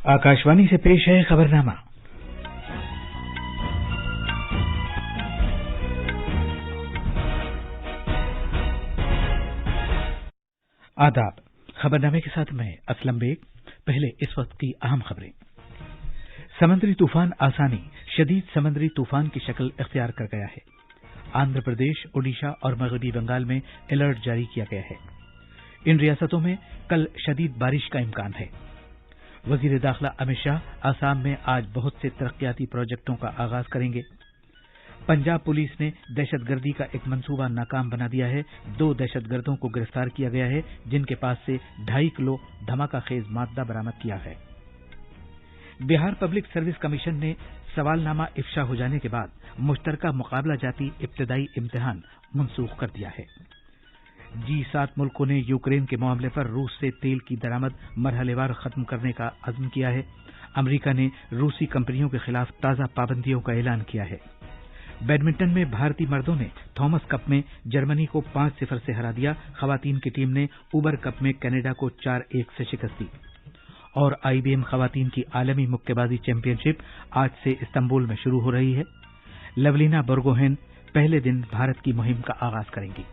आकाशवाणी से पेश है खबरनामा। आदाब। खबरनामे के साथ मैं असलम बेग। पहले इस वक्त की अहम खबरें। समुद्री तूफान आसानी शदीद समुद्री तूफान की शक्ल इख्तियार कर गया है। आंध्र प्रदेश, ओडिशा और मगरबी बंगाल में अलर्ट जारी किया गया है। इन रियासतों में कल शदीद बारिश का इम्कान है। वजीर दाखिला अमित शाह आसाम में आज बहुत से तरक्याती प्रोजेक्टों का आगाज करेंगे। पंजाब पुलिस ने दहशतगर्दी का एक मंसूबा नाकाम बना दिया है। 2 दहशतगर्दों को गिरफ्तार किया गया है, जिनके पास से 2.5 किलो धमाका खेज मादा बरामद किया है। बिहार पब्लिक सर्विस कमीशन ने सवालनामा इफ्शा हो जाने के बाद मुश्तरका मुकाबला जाती इब्तदाई इम्तिहान मनसूख कर दिया है। G7 मुल्कों ने यूक्रेन के मामले पर रूस से तेल की दरामद मरहलेवार खत्म करने का अज़्म किया है। अमेरिका ने रूसी कंपनियों के खिलाफ ताज़ा पाबंदियों का ऐलान किया है। बैडमिंटन में भारतीय मर्दों ने थॉमस कप में जर्मनी को 5-0 से हरा दिया। खवातीन की टीम ने उबर कप में कनाडा को 4-1 से शिकस्त दी। और IBM खवातीन की आलमी मुक्केबाजी चैंपियनशिप आज से इस्तांबुल में शुरू हो रही है। लवलीना बोर्गोहेन पहले दिन भारत की मुहिम का आगाज करेंगी।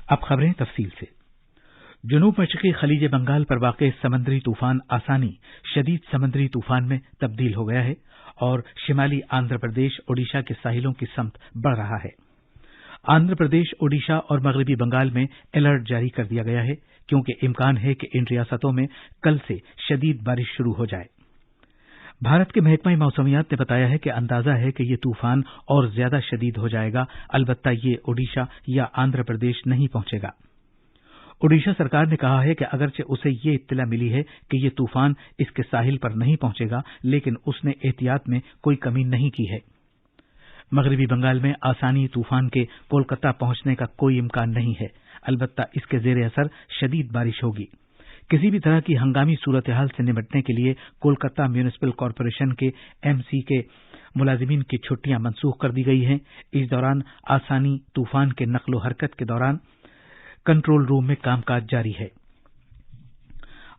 अब खबरें तफसील से। जनूब मशरकी खलीज बंगाल पर वाक़ समुद्री तूफान आसानी शदीद समुद्री तूफान में तब्दील हो गया है और शिमाली आंध्र प्रदेश, ओडिशा के साहिलों की समत बढ़ रहा है। आंध्र प्रदेश, ओडिशा और मगरबी बंगाल में अलर्ट जारी कर दिया गया है, क्योंकि इम्कान है कि इन रियासतों में कल से शदीद बारिश शुरू हो जाए। भारत के महकमा मौसमियात ने बताया है कि अंदाजा है कि ये तूफान और ज्यादा शदीद हो जाएगा, अलबत्ता ये ओडिशा या आंध्र प्रदेश नहीं पहुंचेगा। ओडिशा सरकार ने कहा है कि अगरचे उसे ये इत्तला मिली है कि ये तूफान इसके साहिल पर नहीं पहुंचेगा, लेकिन उसने एहतियात में कोई कमी नहीं की है। मगरबी बंगाल में आसानी तूफान के कोलकाता पहुंचने का कोई इम्कान नहीं है, अलबत्ता इसके जेर असर शदीद बारिश होगी। किसी भी तरह की हंगामी सूरत हाल से निपटने के लिए कोलकाता म्यूनिसिपल कॉरपोरेशन के MC के मुलाजिमीन की छुट्टियां मनसूख कर दी गई हैं। इस दौरान आसानी तूफान के नकलो हरकत के दौरान कंट्रोल रूम में कामकाज जारी है।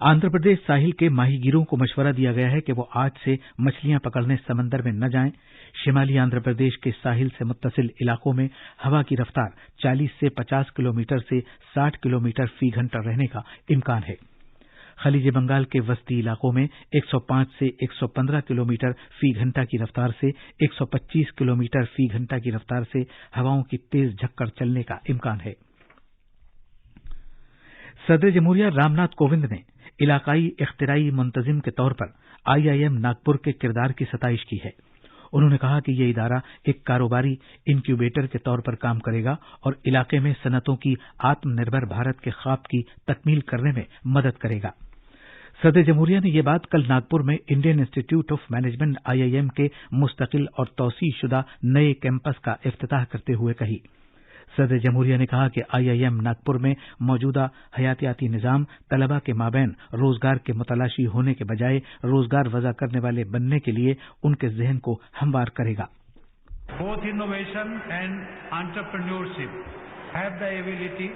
आंध्र प्रदेश साहिल के माहीगीरों को मशवरा दिया गया है कि वो आज से मछलियां पकड़ने समंदर में न जाएं। शिमाली आंध्र प्रदेश के साहिल से मुत्तसिल इलाकों में हवा की रफ्तार 40 से 50 किलोमीटर से 60 किलोमीटर फी घंटा रहने का इम्कान है। खलीज बंगाल के वस्ती इलाकों में 105 से 115 किलोमीटर फी घंटा की रफ्तार से 125 किलोमीटर फी घंटा की रफ्तार से हवाओं की तेज झक्कड़ चलने का इम्कान है। सदर जमहूरिया रामनाथ कोविंद ने इलाकाई इख्तिराई मुंतजिम के तौर पर IIM नागपुर के किरदार की सताइश की है। उन्होंने कहा कि यह इदारा एक कारोबारी इनक्यूबेटर के तौर पर काम करेगा और इलाके में सनतों की आत्मनिर्भर भारत के ख्वाब की तकमील करने में मदद करेगा। सदर जमहूरिया ने यह बात कल नागपुर में Indian institute of management IIM के मुस्तकिल और तौसी शुदा नए कैंपस का इफ्तिताह करते हुए कही। सदर जमहूरिया ने कहा कि IIM नागपुर में मौजूदा हयातियाती निज़ाम तलबा के माबैन रोजगार के मुतलाशी होने के बजाय रोजगार वज़ा करने वाले बनने के लिए उनके ज़हन को हमवार करेगा। Both innovation and entrepreneurship have the ability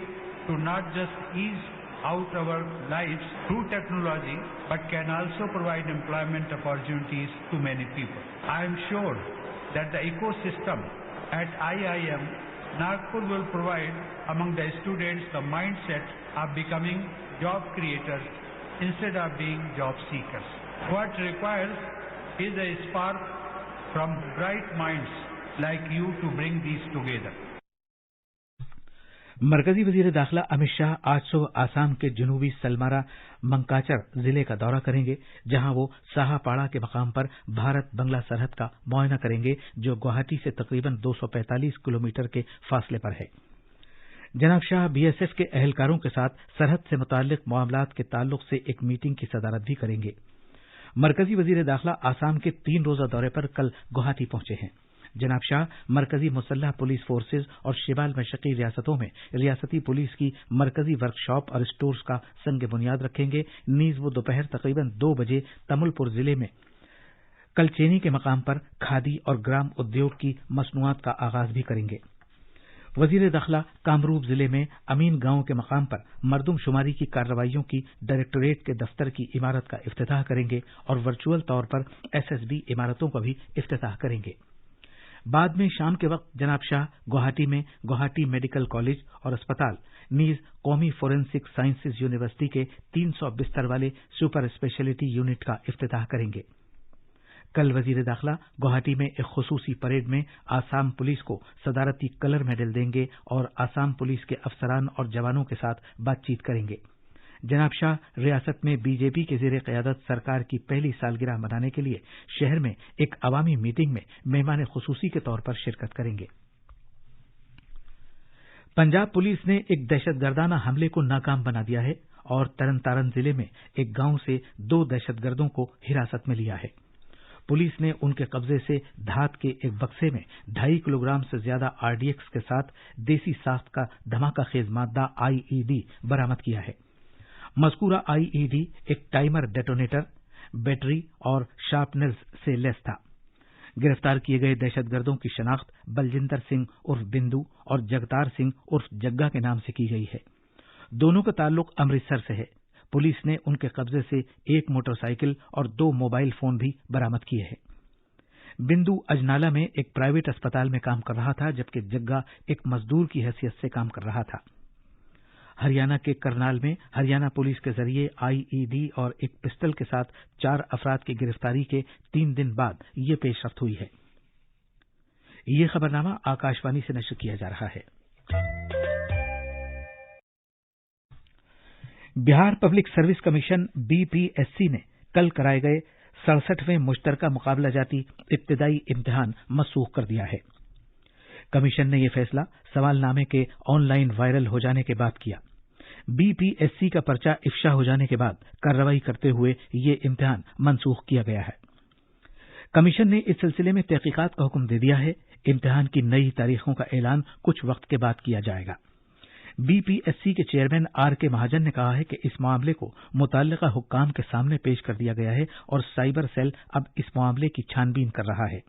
to not just ease out our lives through technology, but can also provide employment opportunities to many people. I am sure that the ecosystem at IIM Nagpur will provide among the students the mindset of becoming job creators instead of being job seekers. What requires is a spark from bright minds like you to bring these together. मरकजी वजीर दाखिला अमित शाह आज सुबह आसाम के जनूबी सलमारा मंकाचर जिले का दौरा करेंगे, जहां वो साहापाड़ा के मकाम पर भारत बंगला सरहद का मुआयना करेंगे, जो गुवाहाटी से तकरीबन 245 किलोमीटर के फासले पर है। जनाब शाह BSF के अहलकारों के साथ सरहद से मुताल्लिक मामलात के ताल्लुक से एक मीटिंग की सदारत भी करेंगे। मरकजी वजीर दाखिला आसाम के 3 रोजा दौरे पर कल गुवाहाटी पहुंचे हैं। जनाब शाह मरकजी मुसल्लह पुलिस फोर्सेज और शिमाल मशरकी रियासतों में रियासती पुलिस की मरकजी वर्कशॉप और स्टोर्स का संग बुनियाद रखेंगे। नीज वो दोपहर तकरीबन 2 बजे तमुलपुर जिले में कलचेनी के मकाम पर खादी और ग्राम उद्योग की मसनूआत का आगाज भी करेंगे। वजीर दाखिला कामरूप जिले में अमीन गांव के मकाम पर मरदम शुमारी की कार्रवाइयों की डायरेक्टोरेट के दफ्तर की इमारत का इफ्तिताह करेंगे और वर्चुअल तौर पर एसएसबी इमारतों का भी इफ्तिताह करेंगे। बाद में शाम के वक्त जनाब शाह गुवाहाटी में गुवाहाटी मेडिकल कॉलेज और अस्पताल नीज कौमी फोरेंसिक साइंसेज यूनिवर्सिटी के 300 बिस्तर वाले सुपर स्पेशलिटी यूनिट का इफ्तिताह करेंगे। कल वजीर दाखिला गुवाहाटी में एक खुसूसी परेड में आसाम पुलिस को सदारती कलर मेडल देंगे और आसाम पुलिस के अफसरान और जवानों के साथ बातचीत करेंगे। जनाब शाह रियासत में बीजेपी के ज़ेरे क़यादत सरकार की पहली सालगिरह मनाने के लिए शहर में एक अवामी मीटिंग में मेहमान खुसूसी के तौर पर शिरकत करेंगे। पंजाब पुलिस ने एक दहशतगर्दाना हमले को नाकाम बना दिया है और तरन जिले में एक गांव से 2 दहशतगर्दों को हिरासत में लिया है। पुलिस ने उनके कब्जे से धात के एक बक्से में 2.5 किलोग्राम से ज्यादा आरडीएक्स के साथ देसी साख्त का धमाका-खेज मादा आईईडी बरामद किया है। मज़कूरा आईईडी एक टाइमर डेटोनेटर, बैटरी और शार्पनर्स से लैस था। गिरफ्तार किए गए दहशतगर्दों की शनाख्त बलजिंदर सिंह उर्फ बिंदु और जगतार सिंह उर्फ जग्गा के नाम से की गई है। दोनों का ताल्लुक अमृतसर से है। पुलिस ने उनके कब्जे से 1 मोटरसाइकिल और 2 मोबाइल फोन भी बरामद किए हैं। बिंदु अजनाला में एक प्राइवेट अस्पताल में काम कर रहा था, जबकि जग्गा एक मजदूर की हैसियत से काम कर रहा था। हरियाणा के करनाल में हरियाणा पुलिस के जरिए आईईडी और एक पिस्टल के साथ 4 अफराद की गिरफ्तारी के 3 दिन बाद ये पेशरफ्त हुई है। ये खबरनामा आकाशवाणी से नशर किया जा रहा है। Bihar public service commission BPSC ने कल कराए गए 67वें मुश्तरका मुकाबला जाती इब्तिदाई इम्तिहान मनसूख कर दिया है। कमीशन ने यह फैसला सवालनामे के ऑनलाइन वायरल हो जाने के बाद किया। बीपीएससी का पर्चा इफ्शा हो जाने के बाद कार्रवाई करते हुए ये इम्तिहान मनसूख किया गया है। कमीशन ने इस सिलसिले में तहकीकात का हुक्म दे दिया है। इम्तिहान की नई तारीखों का ऐलान कुछ वक्त के बाद किया जाएगा। बीपीएससी के चेयरमैन आर.के. महाजन ने कहा है कि इस मामले को मुतल्लिका हुक्काम के सामने पेश कर दिया गया है और साइबर सेल अब इस मामले की छानबीन कर रहा है।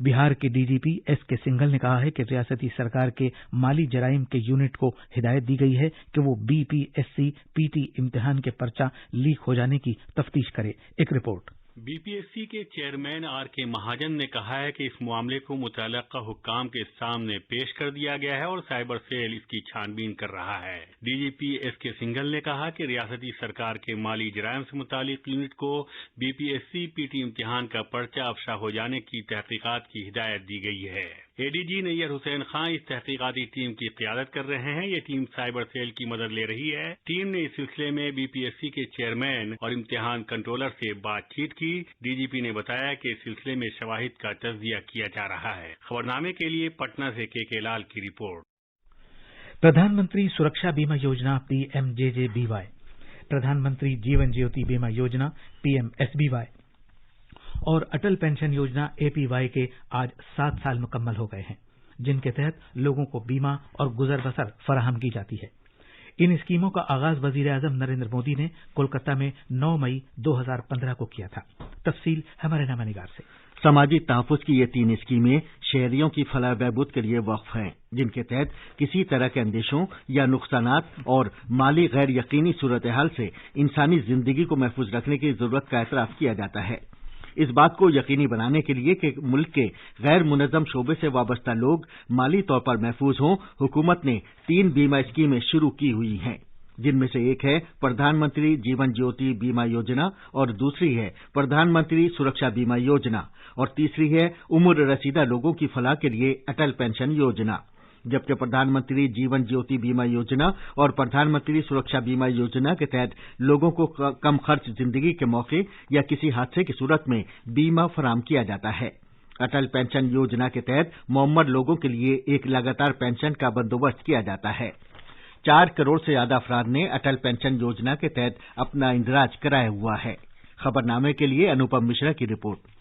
बिहार के डीजीपी एस.के. सिंघल ने कहा है कि रियासती सरकार के माली जराइम के यूनिट को हिदायत दी गई है कि वो बीपीएससी पीटी इम्तिहान के पर्चा लीक हो जाने की तफ्तीश करे। एक रिपोर्ट। बीपीएससी के चेयरमैन आर.के. महाजन ने कहा है कि इस मामले को मुतल्लिका हुक्काम के सामने पेश कर दिया गया है और साइबर सेल इसकी छानबीन कर रहा है। DGP SK. सिंघल ने कहा कि रियासती सरकार के माली जराइम से मुतालिक यूनिट को बीपीएससी पीटी इम्तिहान का पर्चा अफशा हो जाने की तहकीकात की हिदायत दी गई है। एडीजी नैयर हुसैन खान इस तहकीकाती टीम की क़यादत कर रहे हैं। ये टीम साइबर सेल की मदद ले रही है। टीम ने इस सिलसिले में बीपीएससी के चेयरमैन और इम्तिहान कंट्रोलर से बातचीत की। डीजीपी ने बताया कि इस सिलसिले में शवाहिद का तज्जिया किया जा रहा है। खबरनामे के लिए पटना से के लाल की रिपोर्ट। प्रधानमंत्री सुरक्षा बीमा योजना पीएमजेजेबीवाई, प्रधानमंत्री जीवन ज्योति बीमा योजना पीएमएसबीवाई और अटल पेंशन योजना एपीवाई के आज 7 साल मुकम्मल हो गए हैं, जिनके तहत लोगों को बीमा और गुजर बसर फराहम की जाती है। इन स्कीमों का आगाज वजीर आजम नरेंद्र मोदी ने कोलकाता में 9 मई 2015 को किया था। तफसील हमारे नामानिगार से। समाजी तहफ़्फ़ुज़ की ये 3 स्कीमें शहरियों की फलाह बहबूद के लिए वक्फ हैं, जिनके तहत किसी तरह के अंदेशों या नुकसानात और माली गैर यकीनी सूरत हाल से इंसानी जिंदगी को महफूज रखने की जरूरत का एतराफ़ किया जाता है। इस बात को यकीनी बनाने के लिए कि मुल्क के गैर मुनज़्ज़म शोबे से वाबस्ता लोग माली तौर पर महफूज हों, हुकूमत ने 3 बीमा स्कीमें शुरू की हुई हैं, जिनमें से एक है प्रधानमंत्री जीवन ज्योति बीमा योजना और दूसरी है प्रधानमंत्री सुरक्षा बीमा योजना और तीसरी है उम्र रसीदा लोगों की फलाह के लिए अटल पेंशन योजना। जबकि प्रधानमंत्री जीवन ज्योति बीमा योजना और प्रधानमंत्री सुरक्षा बीमा योजना के तहत लोगों को कम खर्च जिंदगी के मौके या किसी हादसे की सूरत में बीमा फराहम किया जाता है। अटल पेंशन योजना के तहत मुअम्मर लोगों के लिए एक लगातार पेंशन का बंदोबस्त किया जाता है। 4 करोड़ से ज्यादा अफराद ने अटल पेंशन योजना के तहत अपना इंदराज कराया हुआ है। खबरनामे के लिए अनुपम मिश्रा की रिपोर्ट।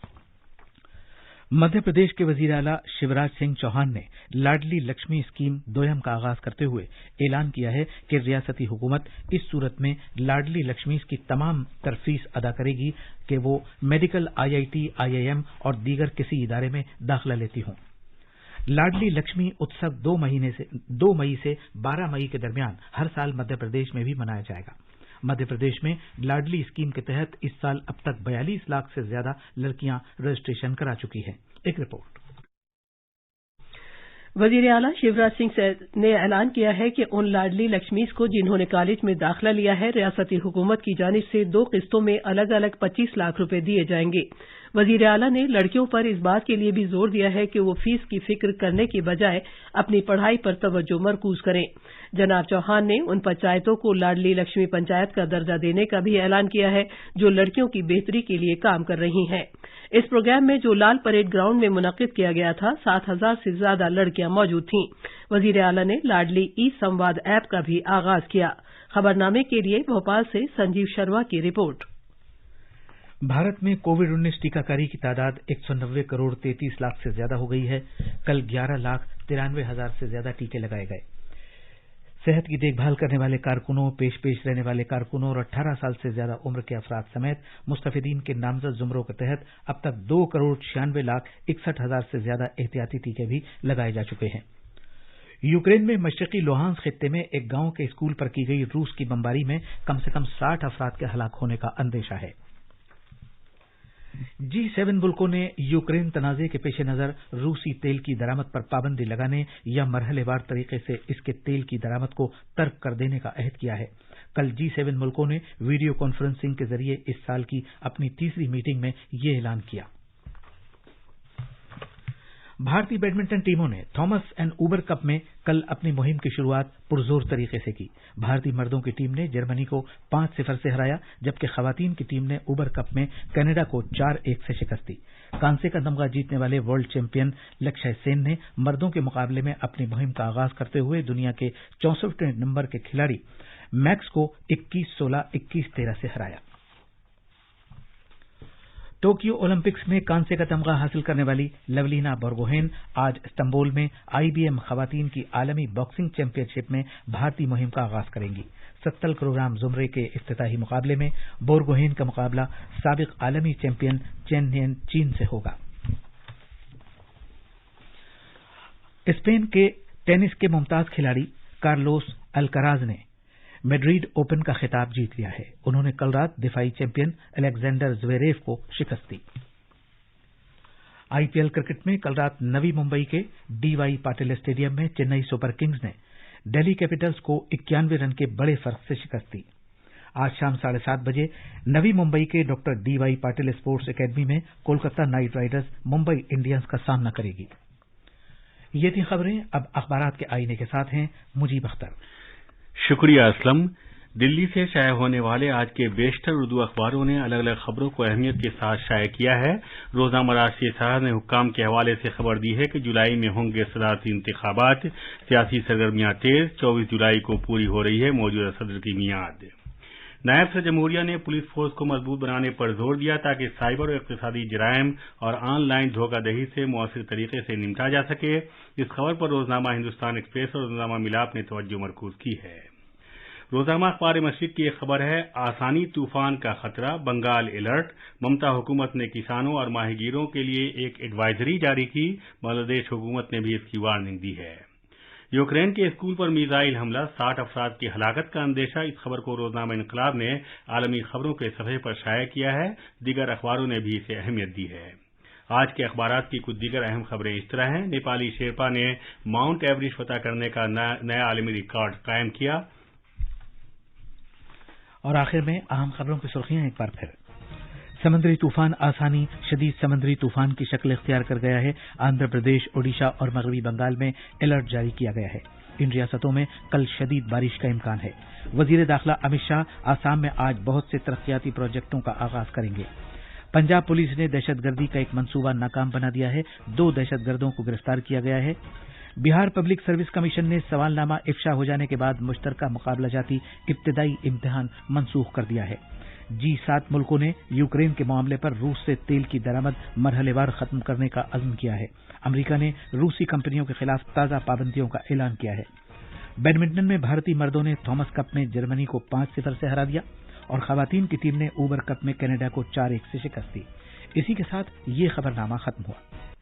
मध्य प्रदेश के वजीर आला शिवराज सिंह चौहान ने लाडली लक्ष्मी स्कीम दोयम का आगाज करते हुए ऐलान किया है कि रियासती हुकूमत इस सूरत में लाडली लक्ष्मी की तमाम फीस अदा करेगी कि वो मेडिकल, आईआईटी, आईआईएम और दीगर किसी इदारे में दाखिला लेती हों। लाडली लक्ष्मी उत्सव 2 मई से 12 मई के दरमियान हर साल मध्य प्रदेश में भी मनाया जाएगा। मध्य प्रदेश में लाडली स्कीम के तहत इस साल अब तक 42 लाख से ज्यादा लड़कियां रजिस्ट्रेशन करा चुकी हैं। एक रिपोर्ट। वजीर आला शिवराज सिंह ने ऐलान किया है कि उन लाडली लक्ष्मीज को जिन्होंने कॉलेज में दाखिला लिया है, रियासती हुकूमत की जानिब से 2 किस्तों में अलग अलग 25 लाख रुपए दिए जाएंगे। वजीर आला ने लड़कियों पर इस बात के लिए भी जोर दिया है कि वो फीस की फिक्र करने की बजाय अपनी पढ़ाई पर तवज्जो मरकूज करें। जनाब चौहान ने उन पंचायतों को लाडली लक्ष्मी पंचायत का दर्जा देने का भी ऐलान किया है जो लड़कियों की बेहतरी के लिए काम कर रही हैं। इस प्रोग्राम में जो लाल परेड ग्राउंड में मुनक्किद किया गया था, 7,000 से ज्यादा लड़कियां मौजूद थीं। वजीर आला ने लाडली ई संवाद ऐप का भी आगाज किया। खबरनामे के लिए भोपाल से संजीव शर्मा की रिपोर्ट। भारत में कोविड-19 टीकाकारी की तादाद 190 करोड़ 33 लाख से ज्यादा हो गई है। कल 11 लाख 93 हजार से ज्यादा टीके लगाए गए। सेहत की देखभाल करने वाले कारकुनों, पेश रहने वाले कारकुनों और 18 साल से ज्यादा उम्र के अफराद समेत मुस्तफिदीन के नामजद जुमरों के तहत अब तक 2 करोड़ 96 लाख 61 हजार से ज्यादा एहतियाती टीके भी लगाए जा चुके हैं। यूक्रेन में मशरकी लोहांस खित्ते में एक गांव के स्कूल पर की गई रूस की बमबारी में कम से कम 60 अफराद के हलाक होने का अंदेशा है। G7 मुल्कों ने यूक्रेन तनाज़े के पेश नज़र रूसी तेल की दरामद पर पाबंदी लगाने या मरहलेवार तरीके से इसके तेल की दरामद को तर्क कर देने का अहद किया है। कल G7 मुल्कों ने वीडियो कॉन्फ्रेंसिंग के जरिए इस साल की अपनी तीसरी मीटिंग में ये ऐलान किया। भारतीय बैडमिंटन टीमों ने थॉमस एंड उबर कप में कल अपनी मुहिम की शुरुआत पुरजोर तरीके से की। भारतीय मर्दों की टीम ने जर्मनी को 5-0 से हराया, जबकि खवातीन की टीम ने उबर कप में कनाडा को 4-1 से शिकस्त दी। कांसे का तमगा जीतने वाले वर्ल्ड चैंपियन लक्ष्य सेन ने मर्दों के मुकाबले में अपनी मुहिम का आगाज करते हुए दुनिया के 64वें नंबर के खिलाड़ी मैक्स को 21-16, 21-13 से हराया। टोक्यो ओलंपिक्स में कांसे का तमगा हासिल करने वाली लवलीना बोर्गोहेन आज इस्तांबुल में IBM खवातीन की आलमी बॉक्सिंग चैंपियनशिप में भारतीय मुहिम का आगाज करेंगी। 70 किलोग्राम जुमरे के इफ्तिताही मुकाबले में बोर्गोहेन का मुकाबला साबिक आलमी चैंपियन चेन नियन चीन से होगा। स्पेन के टेनिस के मुमताज खिलाड़ी कार्लोस अल्कराज ने मैड्रिड ओपन का खिताब जीत लिया है। उन्होंने कल रात दिफाई चैंपियन अलेक्जेंडर ज़्वेरेव को शिकस्त दी। IPL क्रिकेट में कल रात नवी मुंबई के DY पाटिल स्टेडियम में चेन्नई सुपर किंग्स ने दिल्ली कैपिटल्स को 91 रन के बड़े फर्क से शिकस्त दी। आज शाम 7:30 बजे नवी मुंबई के doctor DY Patil sports academy में Kolkata knight riders Mumbai Indians का सामना करेगी। ये थी खबरें। अब अखबारात के आईने के साथ हैं मुजीब अख्तर। शुक्रिया असलम। दिल्ली से शाया होने वाले आज के बेशतर उर्दू अखबारों ने अलग अलग खबरों को अहमियत के साथ शाया किया है। रोजनामा राष्ट्रीय सहारा ने हुक्काम के हवाले से खबर दी है कि जुलाई में होंगे सदारती इंतखाबात, सियासी सरगर्मियां तेज, 24 जुलाई को पूरी हो रही है मौजूदा सदर की मियाद। नायब सदर जमहूरिया ने पुलिस फोर्स को मजबूत बनाने पर जोर दिया ताकि साइबर और इक़्तिसादी जराइम और ऑनलाइन धोखाधड़ी से मौसर तरीके से निपटा जा सके। इस खबर पर रोजनामा हिंदुस्तान एक्सप्रेस और रोजनामा मिलाप ने तवज्जो मरकूज की है। रोजनामा अखबार मशरिक की एक खबर है, आसानी तूफान का खतरा, बंगाल अलर्ट। ममता हुकूमत ने किसानों और माहीगीरों के लिए एक एडवाइजरी जारी की। बांग्लादेश हुकूमत ने भी इसकी वार्निंग दी है। यूक्रेन के स्कूल पर मिसाइल हमला, 60 अफराद की हलाकत का अंदेशा। इस खबर को रोजनामा इनकलाब ने आलमी खबरों के सफ़े पर शाया किया है। दीगर अखबारों ने भी इसे अहमियत दी है। आज के अखबारात की कुछ दीगर अहम खबरें इस तरह हैं। नेपाली शेरपा ने माउंट एवरेस्ट फतह करने का नया आलमी रिकॉर्ड कायम किया। और आखिर में अहम खबरों की सुर्खियां एक बार फिर। समुद्री तूफान आसानी शदीद समुद्री तूफान की शक्ल इख्तियार कर गया है। आंध्र प्रदेश, ओडिशा और मगरबी बंगाल में अलर्ट जारी किया गया है। इन रियासतों में कल शदीद बारिश का इम्कान है। वजीर दाखिला अमित शाह आसाम में आज बहुत से तरक्याती प्रोजेक्टों का आगाज करेंगे। पंजाब पुलिस ने दहशतगर्दी का एक मंसूबा नाकाम बना दिया है। 2 दहशतगर्दों को गिरफ्तार किया गया है। बिहार पब्लिक सर्विस कमीशन ने सवालनामा इफ्शा हो जाने के बाद मुश्तरका मुकाबला जाती इब्तिदाई इम्तिहान मनसूख कर दिया है। G7 मुल्कों ने यूक्रेन के मामले पर रूस से तेल की दरामद मरहलेवार खत्म करने का अज़्म किया है। अमेरिका ने रूसी कंपनियों के खिलाफ ताज़ा पाबंदियों का ऐलान किया है। बैडमिंटन में भारतीय मर्दों ने थॉमस कप में जर्मनी को 5-0 से हरा दिया और खवातीन की टीम ने उबर कप में कनाडा को 4-1 से शिकस्त दी। इसी के साथ ये खबरनामा खत्म हुआ।